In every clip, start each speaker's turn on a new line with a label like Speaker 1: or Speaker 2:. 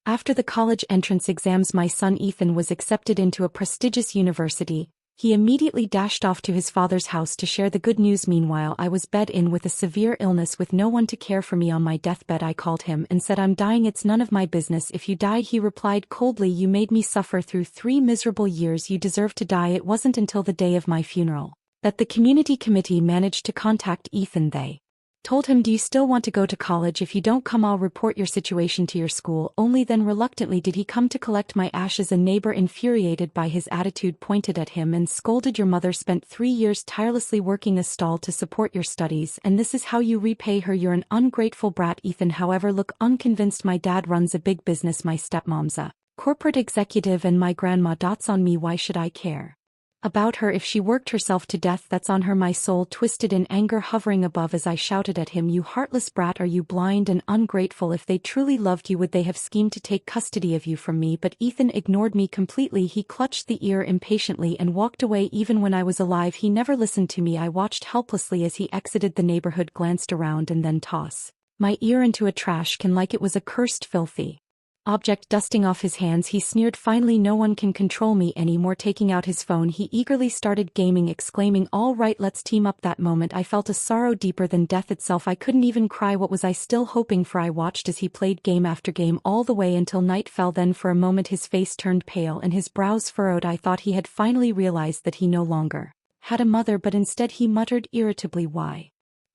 Speaker 1: After the college entrance exams, my son Ethan was accepted into a prestigious university. He immediately dashed off to his father's house to share the good news. Meanwhile, I was bed-in with a severe illness with no one to care for me. On my deathbed, I called him and said, "I'm dying. It's none of my business if you died." He replied coldly, "You made me suffer through 3 miserable years. You deserve to die." It wasn't until the day of my funeral that the community committee managed to contact Ethan. They told him, "Do you still want to go to college? If you don't come, I'll report your situation to your school." Only then reluctantly did he come to collect my ashes. A neighbor, infuriated by his attitude, pointed at him and scolded, "Your mother spent 3 years tirelessly working a stall to support your studies, and this is how you repay her? You're an ungrateful brat." Ethan, however, looked unconvinced. "My dad runs a big business. My stepmom's a corporate executive, and my grandma dotes on me. Why should I care about her? If she worked herself to death, that's on her." My soul twisted in anger, hovering above as I shouted at him, "You heartless brat, are you blind and ungrateful? If they truly loved you, would they have schemed to take custody of you from me?" But Ethan ignored me completely. He clutched the ear impatiently and walked away. Even when I was alive, he never listened to me. I watched helplessly as he exited the neighborhood, glanced around, and then tossed my ear into a trash can like it was a cursed, filthy object. Dusting off his hands, he sneered, "Finally, no one can control me anymore." Taking out his phone, he eagerly started gaming, exclaiming, "All right, let's team up." That moment I felt a sorrow deeper than death itself. I couldn't even cry. What was I still hoping for? I watched as he played game after game all the way until night fell. Then for a moment his face turned pale and his brows furrowed. I thought he had finally realized that he no longer had a mother, but instead he muttered irritably, "Why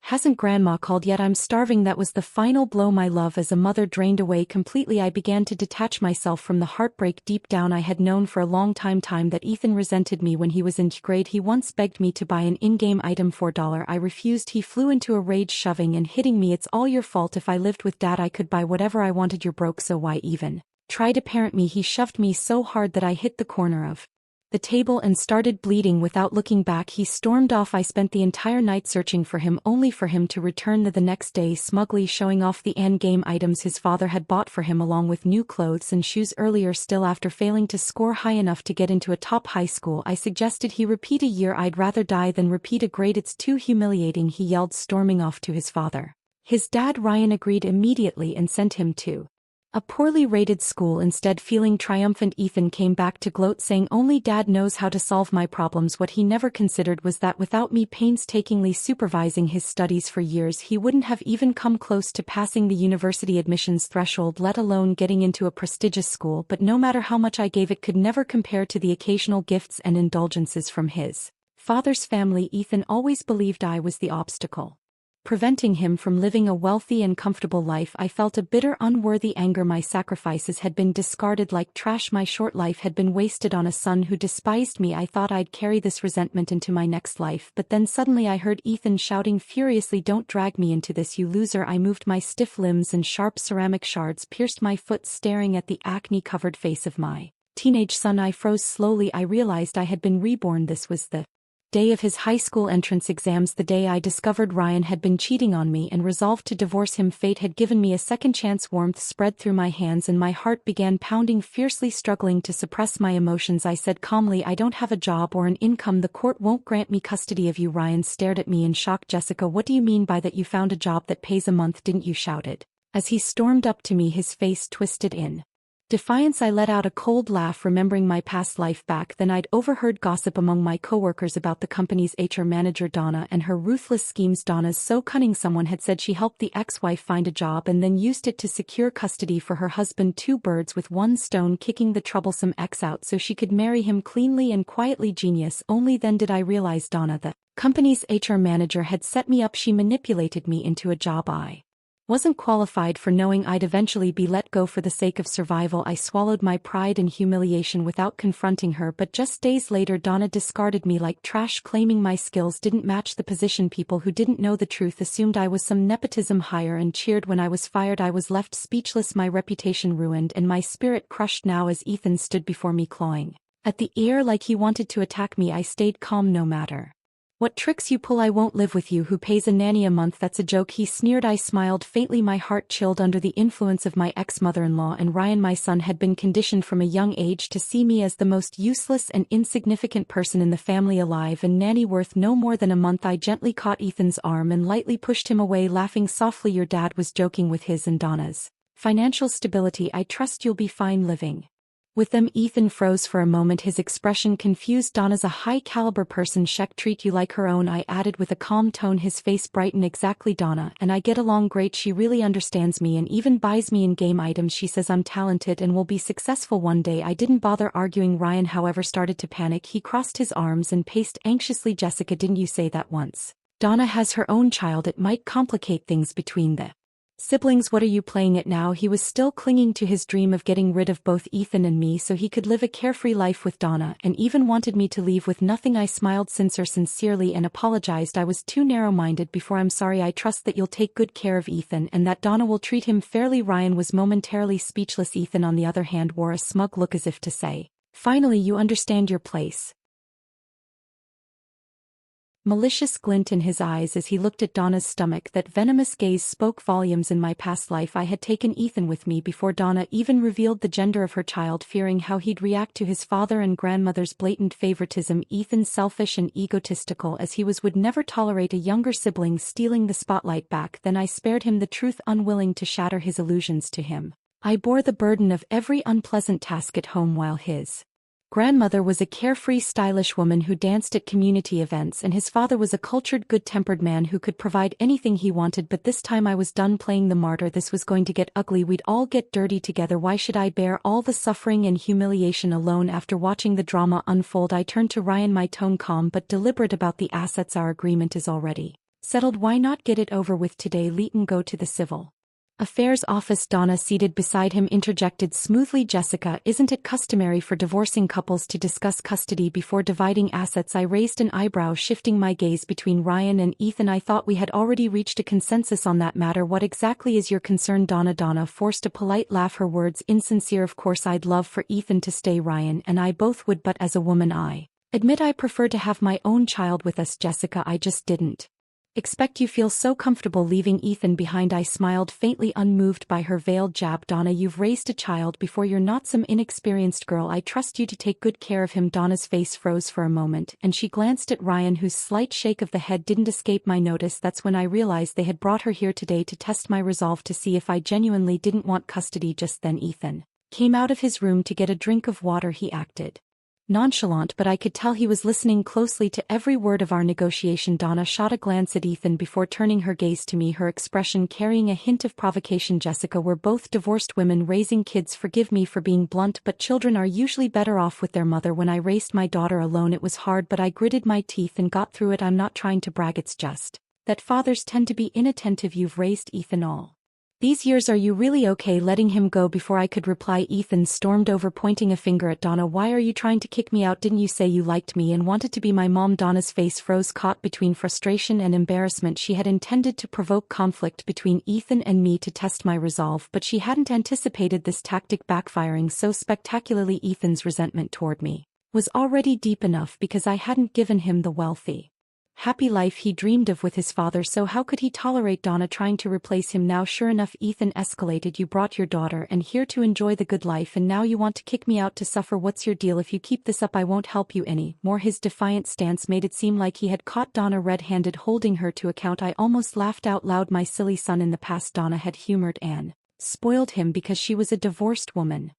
Speaker 1: hasn't Grandma called yet? I'm starving." That was the final blow. My love as a mother drained away completely. I began to detach myself from the heartbreak. Deep down I had known for a long time that Ethan resented me. When he was in grade, he once begged me to buy an in-game item for $1. I refused. He flew into a rage, shoving and hitting me. "It's all your fault. If I lived with Dad, I could buy whatever I wanted. You're broke, so why even try to parent me?" He shoved me so hard that I hit the corner of the table and started bleeding. Without looking back, he stormed off. I spent the entire night searching for him, only for him to return the next day, smugly showing off the end-game items his father had bought for him, along with new clothes and shoes. Earlier still, after failing to score high enough to get into a top high school, I suggested he repeat a year. "I'd rather die than repeat a grade. It's too humiliating," he yelled, storming off to his father. His dad, Ryan, agreed immediately and sent him to a poorly rated school instead. Feeling triumphant, Ethan came back to gloat, saying, "Only Dad knows how to solve my problems." What he never considered was that without me painstakingly supervising his studies for years, he wouldn't have even come close to passing the university admissions threshold, let alone getting into a prestigious school. But no matter how much I gave, it could never compare to the occasional gifts and indulgences from his father's family. Ethan always believed I was the obstacle preventing him from living a wealthy and comfortable life. I felt a bitter, unworthy anger. My sacrifices had been discarded like trash. My short life had been wasted on a son who despised me. I thought I'd carry this resentment into my next life, but then suddenly I heard Ethan shouting furiously, "Don't drag me into this, you loser." I moved my stiff limbs and sharp ceramic shards pierced my foot. Staring at the acne-covered face of my teenage son, I froze. Slowly I realized I had been reborn. This was the day of his high school entrance exams, the day I discovered Ryan had been cheating on me and resolved to divorce him. Fate had given me a second chance. Warmth spread through my hands and my heart began pounding fiercely. Struggling to suppress my emotions, I said calmly, "I don't have a job or an income. The court won't grant me custody of you." Ryan stared at me in shock. "Jessica, what do you mean by that? You found a job that pays a month, didn't you?" shouted as he stormed up to me, his face twisted in defiance. I let out a cold laugh, remembering my past life. Back then I'd overheard gossip among my coworkers about the company's HR manager Donna and her ruthless schemes. Donna's so cunning. Someone had said she helped the ex-wife find a job and then used it to secure custody for her husband. 2 birds with 1 stone, kicking the troublesome ex out so she could marry him cleanly and quietly. Genius. Only then did I realize Donna, the company's HR manager, had set me up. She manipulated me into a job I wasn't qualified for, knowing I'd eventually be let go for the sake of survival. I swallowed my pride and humiliation without confronting her, but just days later Donna discarded me like trash, claiming my skills didn't match the position. People who didn't know the truth assumed I was some nepotism hire and cheered when I was fired. I was left speechless, my reputation ruined and my spirit crushed. Now as Ethan stood before me, clawing at the air like he wanted to attack me, I stayed calm. "No matter what tricks you pull, I won't live with you. Who pays a nanny a month? That's a joke," he sneered. I smiled faintly, my heart chilled. Under the influence of my ex-mother-in-law and Ryan, my son had been conditioned from a young age to see me as the most useless and insignificant person in the family alive, and nanny worth no more than a month. I gently caught Ethan's arm and lightly pushed him away, laughing softly. "Your dad was joking with his and Donna's Financial stability. I trust you'll be fine living with them. Ethan froze for a moment, his expression confused. Donna's a high-caliber person. She'll treat you like her own, I added with a calm tone. His face brightened. Exactly, Donna and I get along great. She really understands me and even buys me in-game items. She says I'm talented and will be successful one day. I didn't bother arguing. Ryan, however, started to panic. He crossed his arms and paced anxiously. Jessica, didn't you say that once? Donna has her own child. It might complicate things between the siblings. What are you playing at now? He was still clinging to his dream of getting rid of both Ethan and me so he could live a carefree life with Donna, and even wanted me to leave with nothing. I smiled sincerely and apologized. I was too narrow-minded before. I'm sorry. I trust that you'll take good care of Ethan and that Donna will treat him fairly. Ryan was momentarily speechless. Ethan, on the other hand, wore a smug look as if to say, finally you understand your place. Malicious glint in his eyes as he looked at Donna's stomach. That venomous gaze spoke volumes. In my past life I had taken Ethan with me before Donna even revealed the gender of her child, fearing how he'd react to his father and grandmother's blatant favoritism. Ethan, selfish and egotistical as he was, would never tolerate a younger sibling stealing the spotlight. Back then I spared him the truth, unwilling to shatter his illusions to him. I bore the burden of every unpleasant task at home while his grandmother was a carefree, stylish woman who danced at community events, and his father was a cultured, good-tempered man who could provide anything he wanted. But this time I was done playing the martyr. This was going to get ugly. We'd all get dirty together. Why should I bear all the suffering and humiliation alone? After watching the drama unfold, I turned to Ryan, my tone calm but deliberate. About the assets, our agreement is already settled. Why not get it over with today? Leighton, go to the civil affairs office. Donna, seated beside him, interjected smoothly. Jessica, isn't it customary for divorcing couples to discuss custody before dividing assets? I raised an eyebrow, shifting my gaze between Ryan and Ethan. I thought we had already reached a consensus on that matter. What exactly is your concern? Donna forced a polite laugh, her words insincere. Of course I'd love for Ethan to stay. Ryan and I both would, but as a woman I admit I prefer to have my own child with us. Jessica, I just didn't expect you feel so comfortable leaving Ethan behind. I smiled, faintly unmoved by her veiled jab. Donna, you've raised a child before. You're not some inexperienced girl. I trust you to take good care of him. Donna's face froze for a moment, and she glanced at Ryan, whose slight shake of the head didn't escape my notice. That's when I realized they had brought her here today to test my resolve, to see if I genuinely didn't want custody. Just then Ethan came out of his room to get a drink of water. He acted nonchalant, but I could tell he was listening closely to every word of our negotiation. Donna shot a glance at Ethan before turning her gaze to me, her expression carrying a hint of provocation. Jessica, we're both divorced women raising kids. Forgive me for being blunt, but children are usually better off with their mother. When I raised my daughter alone it was hard, but I gritted my teeth and got through it. I'm not trying to brag, it's just that fathers tend to be inattentive. You've raised Ethan all these years. Are you really okay letting him go? Before I could reply, Ethan stormed over, pointing a finger at Donna. Why are you trying to kick me out? Didn't you say you liked me and wanted to be my mom? Donna's face froze, caught between frustration and embarrassment. She had intended to provoke conflict between Ethan and me to test my resolve, but she hadn't anticipated this tactic backfiring so spectacularly. Ethan's resentment toward me was already deep enough because I hadn't given him the wealthy, happy life he dreamed of with his father, so how could he tolerate Donna trying to replace him now? Sure enough, Ethan escalated. You brought your daughter and here to enjoy the good life, and now you want to kick me out to suffer. What's your deal? If you keep this up I won't help you any more. His defiant stance made it seem like he had caught Donna red-handed, holding her to account. I almost laughed out loud. My silly son. In the past Donna had humored and spoiled him because she was a divorced woman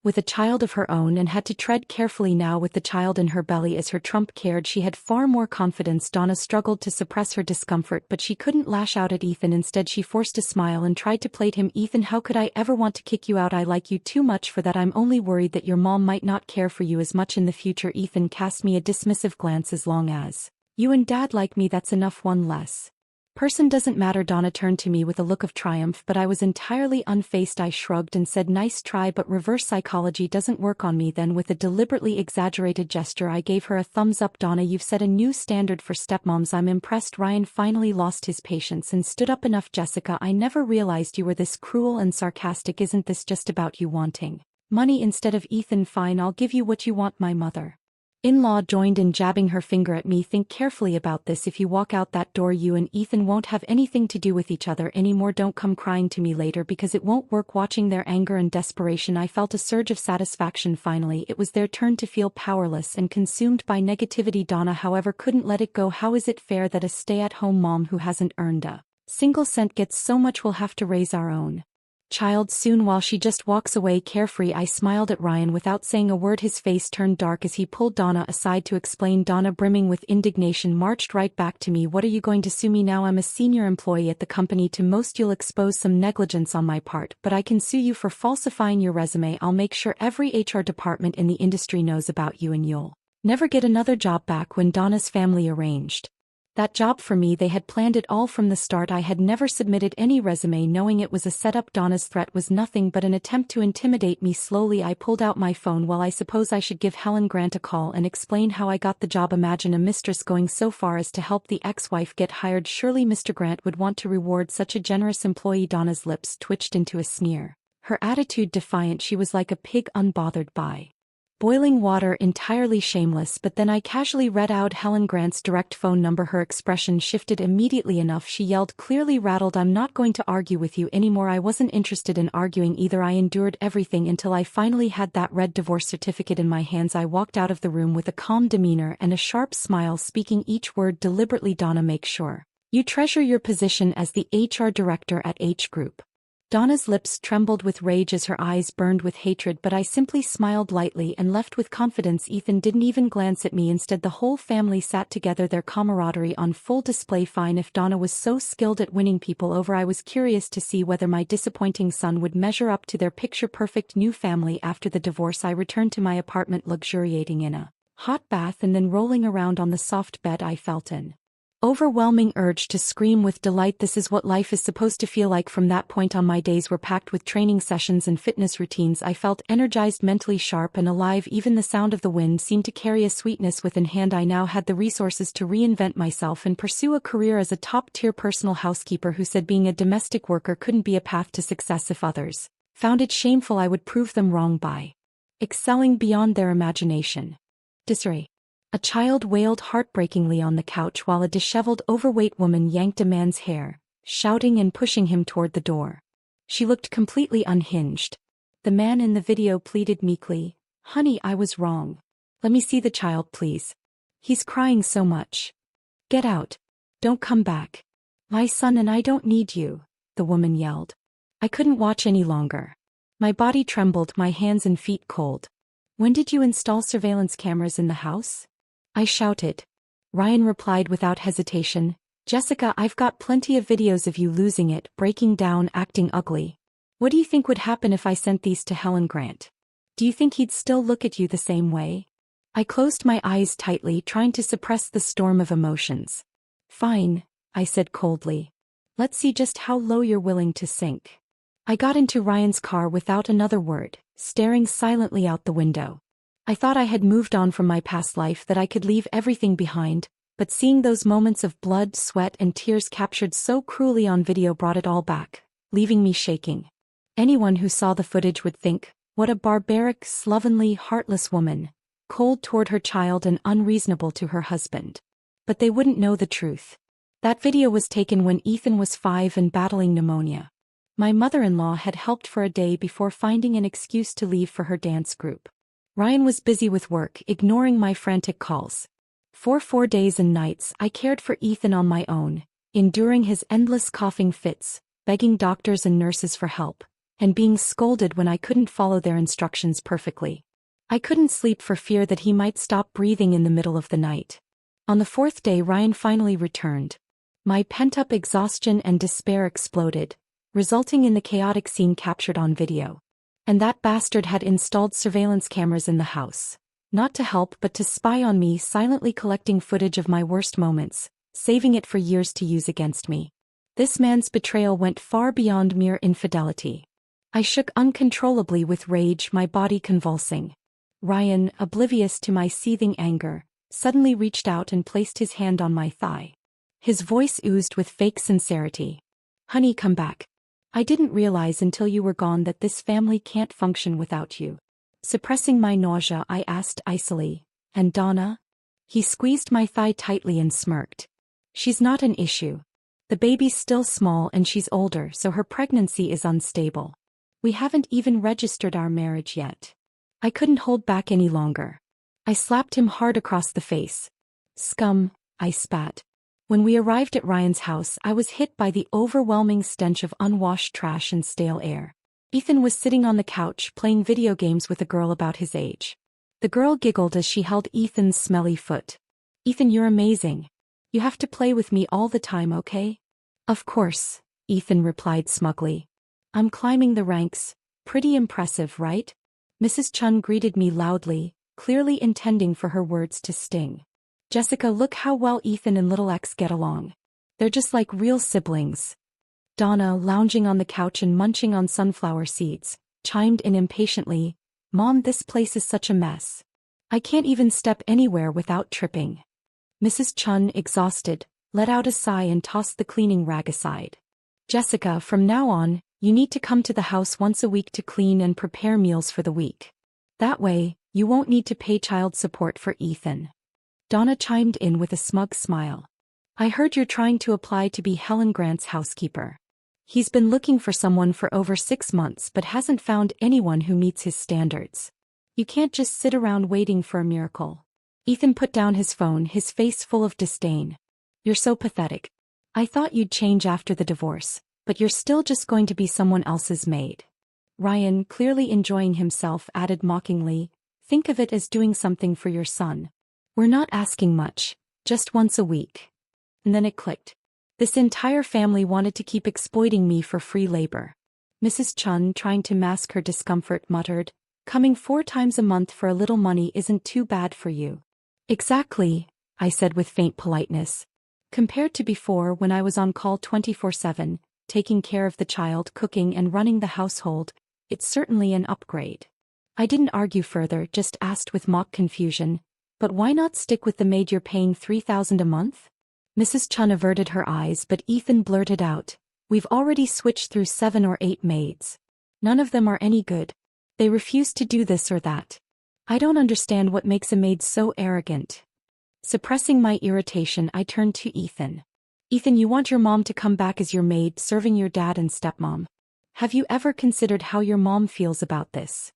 Speaker 1: with a child of her own and had to tread carefully. Now, with the child in her belly as her trump card, she had far more confidence. Donna struggled to suppress her discomfort, but she couldn't lash out at Ethan. Instead she forced a smile and tried to plate him. Ethan, how could I ever want to kick you out? I like you too much for that. I'm only worried that your mom might not care for you as much in the future. Ethan cast me a dismissive glance. As long as you and Dad like me, that's enough. One less person doesn't matter. Donna turned to me with a look of triumph, but I was entirely unfazed. I shrugged and said, nice try, but reverse psychology doesn't work on me. Then with a deliberately exaggerated gesture I gave her a thumbs up. Donna, you've set a new standard for stepmoms. I'm impressed. Ryan finally lost his patience and stood up. Enough, Jessica, I never realized you were this cruel and sarcastic. Isn't this just about you wanting money instead of Ethan? Fine, I'll give you what you want. My mother-in-law joined in, jabbing her finger at me. Think carefully about this. If you walk out that door, you and Ethan won't have anything to do with each other anymore. Don't come crying to me later, because it won't work. Watching their anger and desperation I felt a surge of satisfaction. Finally it was their turn to feel powerless and consumed by negativity. Donna, however, couldn't let it go. How is it fair that a stay-at-home mom who hasn't earned a single cent gets so much? We'll have to raise our own Child soon while she just walks away carefree. I smiled at Ryan without saying a word. His face turned dark as he pulled Donna aside to explain. Donna, brimming with indignation, marched right back to me. What are you going to sue me now? I'm a senior employee at the company. To most you'll expose some negligence on my part, but I can sue you for falsifying your resume. I'll make sure every HR department in the industry knows about you and you'll never get another job back. When Donna's family arranged that job for me, they had planned it all from the start. I had never submitted any resume knowing it was a setup. Donna's threat was nothing but an attempt to intimidate me. Slowly I pulled out my phone. Well, I suppose I should give Helen Grant a call and explain how I got the job. Imagine a mistress going so far as to help the ex-wife get hired. Surely Mr. Grant would want to reward such a generous employee. Donna's lips twitched into a sneer, her attitude defiant. She was like a pig unbothered by boiling water, entirely shameless. But then I casually read out Helen Grant's direct phone number. Her expression shifted immediately enough. She yelled, clearly rattled, I'm not going to argue with you anymore. I wasn't interested in arguing either. I endured everything until I finally had that red divorce certificate in my hands. I walked out of the room with a calm demeanor and a sharp smile, speaking each word deliberately. Donna, make sure you treasure your position as the HR director at H Group. Donna's lips trembled with rage as her eyes burned with hatred, but I simply smiled lightly and left with confidence. Ethan didn't even glance at me. Instead, the whole family sat together, their camaraderie on full display. Fine, if Donna was so skilled at winning people over, I was curious to see whether my disappointing son would measure up to their picture-perfect new family. After the divorce, I returned to my apartment, luxuriating in a hot bath and then rolling around on the soft bed. I felt an overwhelming urge to scream with delight. This is what life is supposed to feel like. From that point on, my days were packed with training sessions and fitness routines. I felt energized, mentally sharp and alive. Even the sound of the wind seemed to carry a sweetness within hand. I now had the resources to reinvent myself and pursue a career as a top-tier personal housekeeper. Who said being a domestic worker couldn't be a path to success? If others found it shameful, I would prove them wrong by excelling beyond their imagination. Disarray. A child wailed heartbreakingly on the couch while a disheveled, overweight woman yanked a man's hair, shouting and pushing him toward the door. She looked completely unhinged. The man in the video pleaded meekly, "Honey, I was wrong. Let me see the child, please. He's crying so much. Get out. Don't come back. My son and I don't need you," the woman yelled. I couldn't watch any longer. My body trembled, my hands and feet cold. "When did you install surveillance cameras in the house?" I shouted. Ryan replied without hesitation, "Jessica, I've got plenty of videos of you losing it, breaking down, acting ugly. What do you think would happen if I sent these to Helen Grant? Do you think he'd still look at you the same way?" I closed my eyes tightly, trying to suppress the storm of emotions. "Fine," I said coldly. "Let's see just how low you're willing to sink." I got into Ryan's car without another word, staring silently out the window. I thought I had moved on from my past life, that I could leave everything behind, but seeing those moments of blood, sweat and tears captured so cruelly on video brought it all back, leaving me shaking. Anyone who saw the footage would think, what a barbaric, slovenly, heartless woman, cold toward her child and unreasonable to her husband. But they wouldn't know the truth. That video was taken when Ethan was 5 and battling pneumonia. My mother-in-law had helped for a day before finding an excuse to leave for her dance group. Ryan was busy with work, ignoring my frantic calls. For 4 days and nights, I cared for Ethan on my own, enduring his endless coughing fits, begging doctors and nurses for help, and being scolded when I couldn't follow their instructions perfectly. I couldn't sleep for fear that he might stop breathing in the middle of the night. On the 4th day, Ryan finally returned. My pent-up exhaustion and despair exploded, resulting in the chaotic scene captured on video. And that bastard had installed surveillance cameras in the house. Not to help but to spy on me, silently collecting footage of my worst moments, saving it for years to use against me. This man's betrayal went far beyond mere infidelity. I shook uncontrollably with rage, my body convulsing. Ryan, oblivious to my seething anger, suddenly reached out and placed his hand on my thigh. His voice oozed with fake sincerity. "Honey, come back. I didn't realize until you were gone that this family can't function without you." Suppressing my nausea, I asked icily, "And Donna?" He squeezed my thigh tightly and smirked. "She's not an issue. The baby's still small and she's older, so her pregnancy is unstable. We haven't even registered our marriage yet." I couldn't hold back any longer. I slapped him hard across the face. "Scum," I spat. When we arrived at Ryan's house, I was hit by the overwhelming stench of unwashed trash and stale air. Ethan was sitting on the couch playing video games with a girl about his age. The girl giggled as she held Ethan's smelly foot. "Ethan, you're amazing. You have to play with me all the time, okay?" "Of course," Ethan replied smugly. "I'm climbing the ranks. Pretty impressive, right?" Mrs. Chun greeted me loudly, clearly intending for her words to sting. "Jessica, look how well Ethan and little X get along. They're just like real siblings." Donna, lounging on the couch and munching on sunflower seeds, chimed in impatiently, "Mom, this place is such a mess. I can't even step anywhere without tripping." Mrs. Chun, exhausted, let out a sigh and tossed the cleaning rag aside. "Jessica, from now on, you need to come to the house once a week to clean and prepare meals for the week. That way, you won't need to pay child support for Ethan." Donna chimed in with a smug smile. "I heard you're trying to apply to be Helen Grant's housekeeper. He's been looking for someone for over 6 months but hasn't found anyone who meets his standards. You can't just sit around waiting for a miracle." Ethan put down his phone, his face full of disdain. "You're so pathetic. I thought you'd change after the divorce, but you're still just going to be someone else's maid." Ryan, clearly enjoying himself, added mockingly, "Think of it as doing something for your son. We're not asking much, just once a week." And then it clicked. This entire family wanted to keep exploiting me for free labor. Mrs. Chun, trying to mask her discomfort, muttered, "Coming 4 times a month for a little money isn't too bad for you." "Exactly," I said with faint politeness. "Compared to before when I was on call 24/7, taking care of the child, cooking and running the household, it's certainly an upgrade." I didn't argue further, just asked with mock confusion, "But why not stick with the maid you're paying $3,000 a month?" Mrs. Chun averted her eyes, but Ethan blurted out, "We've already switched through 7 or 8 maids. None of them are any good. They refuse to do this or that. I don't understand what makes a maid so arrogant." Suppressing my irritation, I turned to Ethan. "Ethan, you want your mom to come back as your maid, serving your dad and stepmom. Have you ever considered how your mom feels about this?"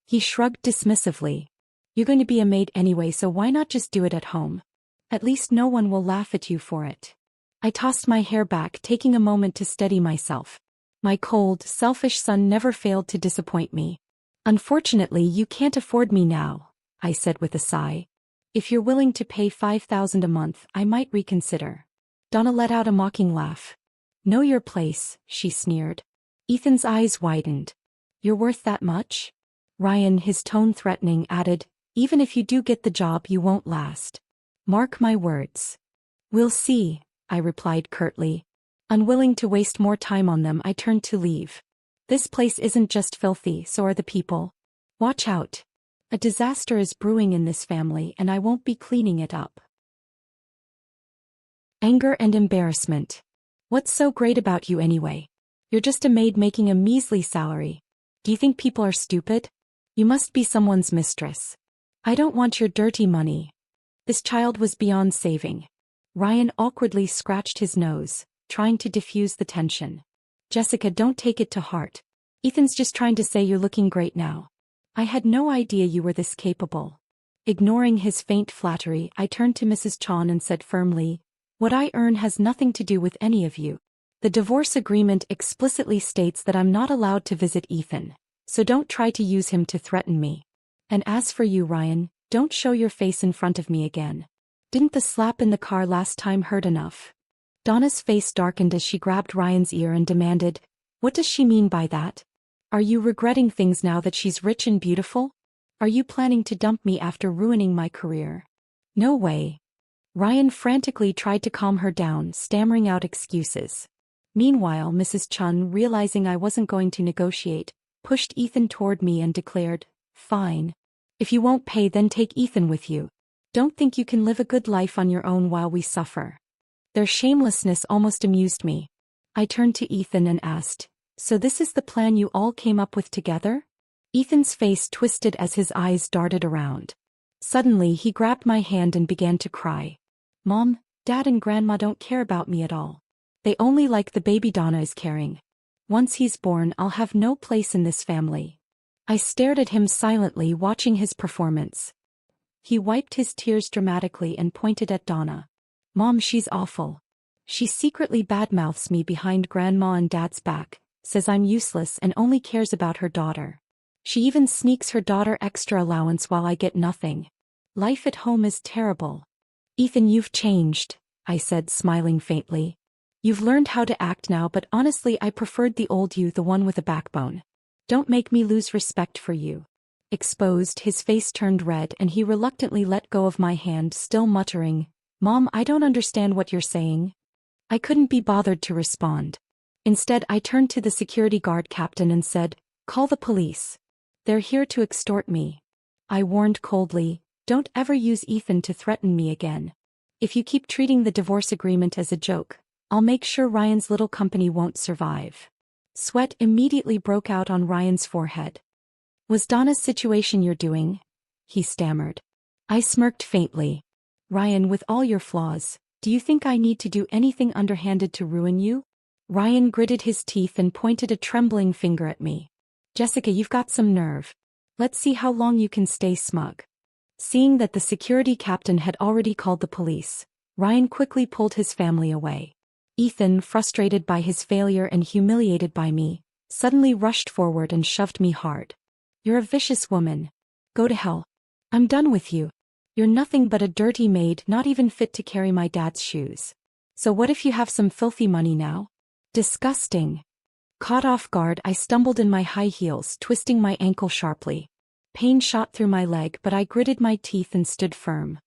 Speaker 1: He shrugged dismissively. "You're going to be a maid anyway, so why not just do it at home? At least no one will laugh at you for it." I tossed my hair back, taking a moment to steady myself. My cold, selfish son never failed to disappoint me. "Unfortunately, you can't afford me now," I said with a sigh. "If you're willing to pay $5,000 a month, I might reconsider." Donna let out a mocking laugh. "Know your place," she sneered. Ethan's eyes widened. "You're worth that much?" Ryan, his tone threatening, added, "Even if you do get the job, you won't last. Mark my words." "We'll see," I replied curtly. Unwilling to waste more time on them, I turned to leave. This place isn't just filthy, so are the people. Watch out. A disaster is brewing in this family and I won't be cleaning it up. Anger and embarrassment. "What's so great about you anyway? You're just a maid making a measly salary. Do you think people are stupid? You must be someone's mistress. I don't want your dirty money." This child was beyond saving. Ryan awkwardly scratched his nose, trying to diffuse the tension. "Jessica, don't take it to heart. Ethan's just trying to say you're looking great now. I had no idea you were this capable." Ignoring his faint flattery, I turned to Mrs. Chun and said firmly, "What I earn has nothing to do with any of you. The divorce agreement explicitly states that I'm not allowed to visit Ethan, so don't try to use him to threaten me. And as for you, Ryan, don't show your face in front of me again. Didn't the slap in the car last time hurt enough?" Donna's face darkened as she grabbed Ryan's ear and demanded, "What does she mean by that? Are you regretting things now that she's rich and beautiful? Are you planning to dump me after ruining my career?" "No way." Ryan frantically tried to calm her down, stammering out excuses. Meanwhile, Mrs. Chun, realizing I wasn't going to negotiate, pushed Ethan toward me and declared, "Fine. If you won't pay, then take Ethan with you. Don't think you can live a good life on your own while we suffer." Their shamelessness almost amused me. I turned to Ethan and asked, "So this is the plan you all came up with together?" Ethan's face twisted as his eyes darted around. Suddenly he grabbed my hand and began to cry. "Mom, Dad and Grandma don't care about me at all. They only like the baby Donna is carrying. Once he's born, I'll have no place in this family." I stared at him silently, watching his performance. He wiped his tears dramatically and pointed at Donna. "Mom, she's awful. She secretly badmouths me behind Grandma and Dad's back, says I'm useless and only cares about her daughter. She even sneaks her daughter extra allowance while I get nothing. Life at home is terrible. Ethan, you've changed, I said, smiling faintly. You've learned how to act now, but honestly I preferred the old you, the one with a backbone. Don't make me lose respect for you. Exposed, his face turned red and he reluctantly let go of my hand, still muttering, Mom, I don't understand what you're saying. I couldn't be bothered to respond. Instead, I turned to the security guard captain and said, Call the police. They're here to extort me. I warned coldly, Don't ever use Ethan to threaten me again. If you keep treating the divorce agreement as a joke, I'll make sure Ryan's little company won't survive. Sweat immediately broke out on Ryan's forehead. Was Donna's situation you're doing? He stammered. I smirked faintly. Ryan, with all your flaws, do you think I need to do anything underhanded to ruin you? Ryan gritted his teeth and pointed a trembling finger at me. Jessica, you've got some nerve. Let's see how long you can stay smug. Seeing that the security captain had already called the police, Ryan quickly pulled his family away. Ethan, frustrated by his failure and humiliated by me, suddenly rushed forward and shoved me hard. You're a vicious woman. Go to hell. I'm done with you. You're nothing but a dirty maid, not even fit to carry my dad's shoes. So what if you have some filthy money now? Disgusting. Caught off guard, I stumbled in my high heels, twisting my ankle sharply. Pain shot through my leg, but I gritted my teeth and stood firm.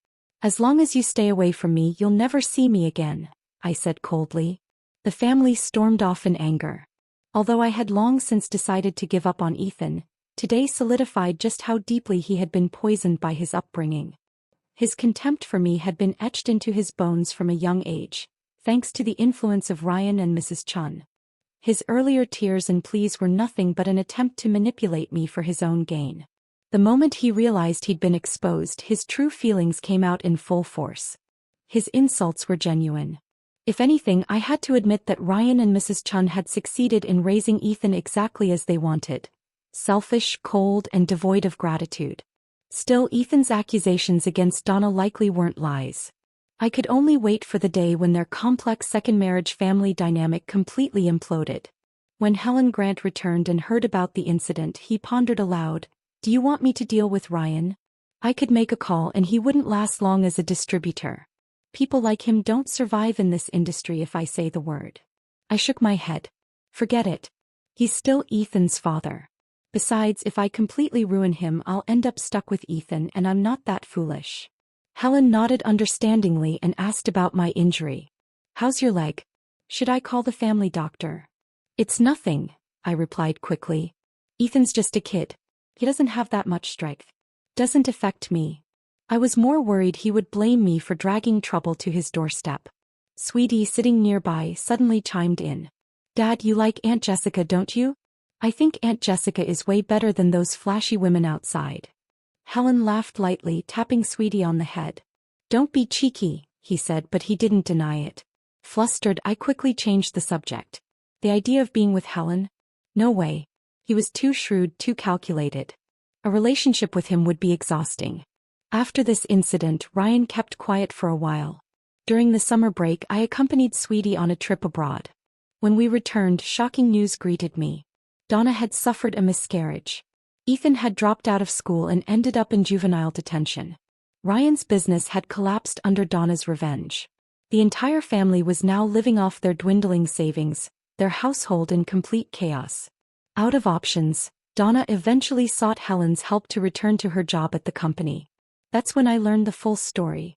Speaker 1: As long as you stay away from me, you'll never see me again, I said coldly. The family stormed off in anger. Although I had long since decided to give up on Ethan, today solidified just how deeply he had been poisoned by his upbringing. His contempt for me had been etched into his bones from a young age, thanks to the influence of Ryan and Mrs. Chun. His earlier tears and pleas were nothing but an attempt to manipulate me for his own gain. The moment he realized he'd been exposed, his true feelings came out in full force. His insults were genuine. If anything, I had to admit that Ryan and Mrs. Chun had succeeded in raising Ethan exactly as they wanted. Selfish, cold, and devoid of gratitude. Still, Ethan's accusations against Donna likely weren't lies. I could only wait for the day when their complex second marriage family dynamic completely imploded. When Helen Grant returned and heard about the incident, he pondered aloud, Do you want me to deal with Ryan? I could make a call and he wouldn't last long as a distributor. People like him don't survive in this industry if I say the word. I shook my head. Forget it. He's still Ethan's father. Besides, if I completely ruin him, I'll end up stuck with Ethan, and I'm not that foolish. Helen nodded understandingly and asked about my injury. How's your leg? Should I call the family doctor? It's nothing, I replied quickly. Ethan's just a kid. He doesn't have that much strength. Doesn't affect me. I was more worried he would blame me for dragging trouble to his doorstep. Sweetie, sitting nearby, suddenly chimed in. Dad, you like Aunt Jessica, don't you? I think Aunt Jessica is way better than those flashy women outside. Helen laughed lightly, tapping Sweetie on the head. Don't be cheeky, he said, but he didn't deny it. Flustered, I quickly changed the subject. The idea of being with Helen? No way. He was too shrewd, too calculated. A relationship with him would be exhausting. After this incident, Ryan kept quiet for a while. During the summer break, I accompanied Sweetie on a trip abroad. When we returned, shocking news greeted me. Donna had suffered a miscarriage. Ethan had dropped out of school and ended up in juvenile detention. Ryan's business had collapsed under Donna's revenge. The entire family was now living off their dwindling savings, their household in complete chaos. Out of options, Donna eventually sought Helen's help to return to her job at the company. That's when I learned the full story.